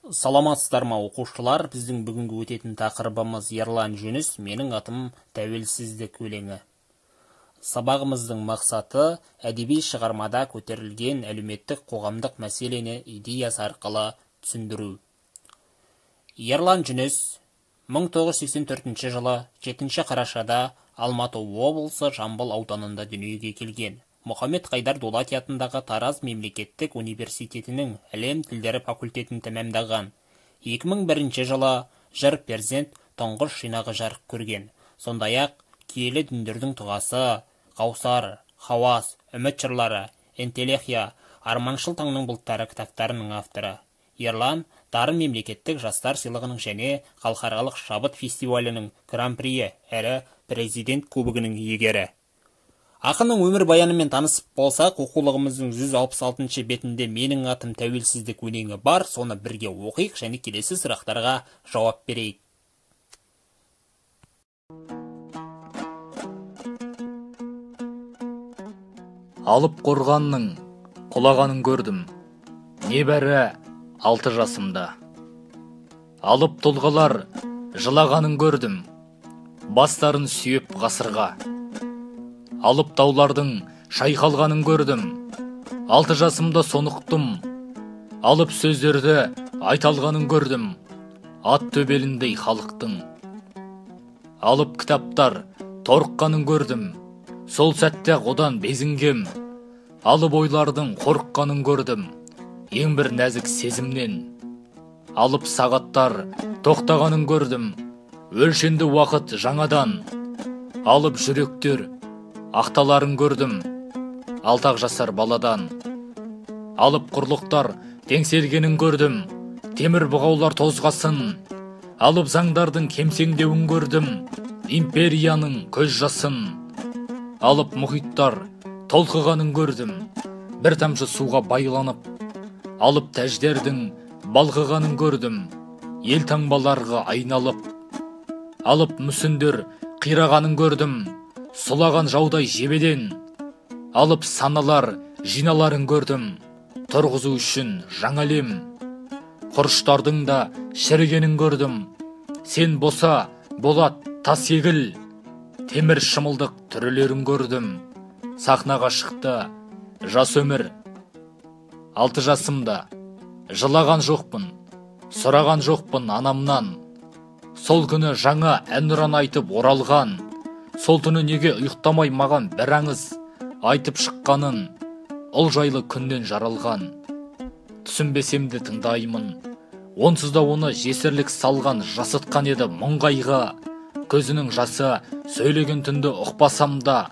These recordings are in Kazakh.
Саламатсыздар ма оқушылар, біздің бүгінгі өтетін тақырыбымыз Ерлан Жүніс, менің атым тәуелсіздік өлеңі. Сабағымыздың мақсаты әдеби шығармада көтерілген әлеуметтік қоғамдық мәселені идеясы арқылы түсіндіру. Ерлан Жүніс 1984 жылы 7 қарашада Алматы облысы Жамбыл ауданында дүниеге келген. Мұхаммед Қайдар Дулати атындағы Тараз мемлекеттік университетінің әлем тілдері факультетін тәмамдаған. 2001 жылы жыр перзент тұңғыш жинағы жарық көрген. Сондай-ақ киелі дүндердің тұғасы, Қаусар, Хауас, үміт жырлары, Энтелехия, Арманшыл таңның бұлттары кітаптарының авторы. Ерлан Дарын мемлекеттік жастар сыйлығының және халықаралық шабыт фестивалінің гран-приі әрі президент кубогының иегері. Ақынның өмір баянымен танысып болсақ, оқулығымыздың 166 бетінде менің атым тәуелсіздік өлеңі бар, соны бірге оқиық және келесі сұрақтарға жауап берейік. Алып қорғанның құлағанын көрдім, небәрі 6 жасымда. Алып тұлғалар жылағанын көрдім, бастарын сүйеп ғасырға. Алып таулардың шайқалғанын көрдім, 6 жасымда сонықтым. Алып сөздерді айталғанын көрдім, ат төбеліндей халықтың. Алып кітаптар торыққанын көрдім, сол сәтте одан безінгем. Алып ойлардың қорыққанын көрдім, ең бір нәзік сезімнен. Алып сағаттар тоқтағанын көрдім, өлшенді уақыт жаңадан. Алып жүректер ақталарын көрдім, 6 жасар баладан. Алып құрлықтар теңселгенін көрдім, темір бұғаулар тозғасын. Алып заңдардың кемсеңдеуін көрдім, империяның көз жасын. Алып мұхиттар толқығанын көрдім, бір тамшы суға байланып. Алып тәждердің балқығанын көрдім, ел таңбаларға айналып. Алып мүсіндер қирағанын көрдім, сұлаған жаудай жебеден. Алып саналар жиналарын көрдім, тұрғызу үшін жаңа әлем. Құрыштардың да шірігенін көрдім, сен боса болат тас егіл. Темір шымылдық түрілерін көрдім, сахнаға шықты жас өмір. 6 жасымда жылаған жоқпын, сұраған жоқпын анамнан. Сол күні жаңа әнұран айтып оралған, сол түні неге ұйықтамай маған бір аңыз айтып шыққанын, ол жайлы күннен жаралған. Түсінбесемді тыңдаймын, онсыз да оны жесірлік салған жасытқан еді мұңғайға. Көзінің жасы сөйлеген түнді ұқпасам да,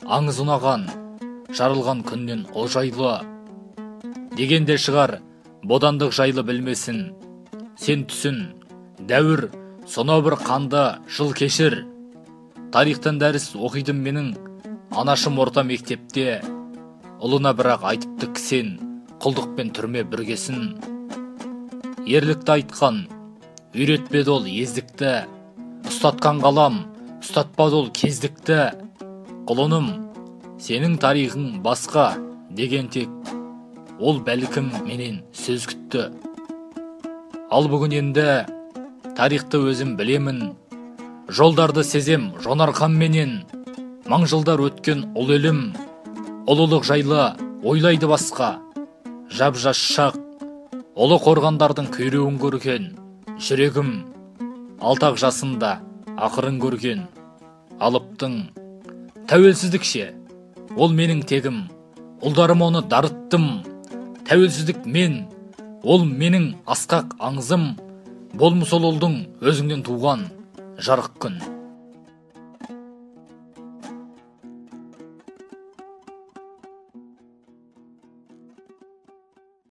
аңыз ұнаған, жарылған күннен о жайлы. Дегенде шығар, бодандық жайлы білмесін. Сен түсін, дәуір, сонау бір қанды жыл кешір. Тарихтан дәріс оқидым менің анашым орта мектепте. Ұлына бірақ айтыпты кісен, құлдық пен түрме біргесін. Ерлікті айтқан, үйретпеді ол ездікті. Ұстатқан қалам, ұстатпады ол кездікті. Құлыным, сенің тарихың басқа деген тек, ол бәлкім менен сөз күтті. Ал бүгін енді тарихты өзім білемін, жолдарды сезем жонарқан менен. Мың жылдар өткен ұл елім, ұлылық жайлы ойлайды басқа. Жап-жас шақ, ұлы қорғандардың күйреуін көрген. Жүрегім 6 жасында ақырын көрген. Алыптың тәуелсіздік ше, ол менің тегім, ұлдарым оны дарыттым. Тәуелсіздік мен, ол менің асқақ аңызым. Болмыс ол ұлдың өзіңнен туған жарық күн.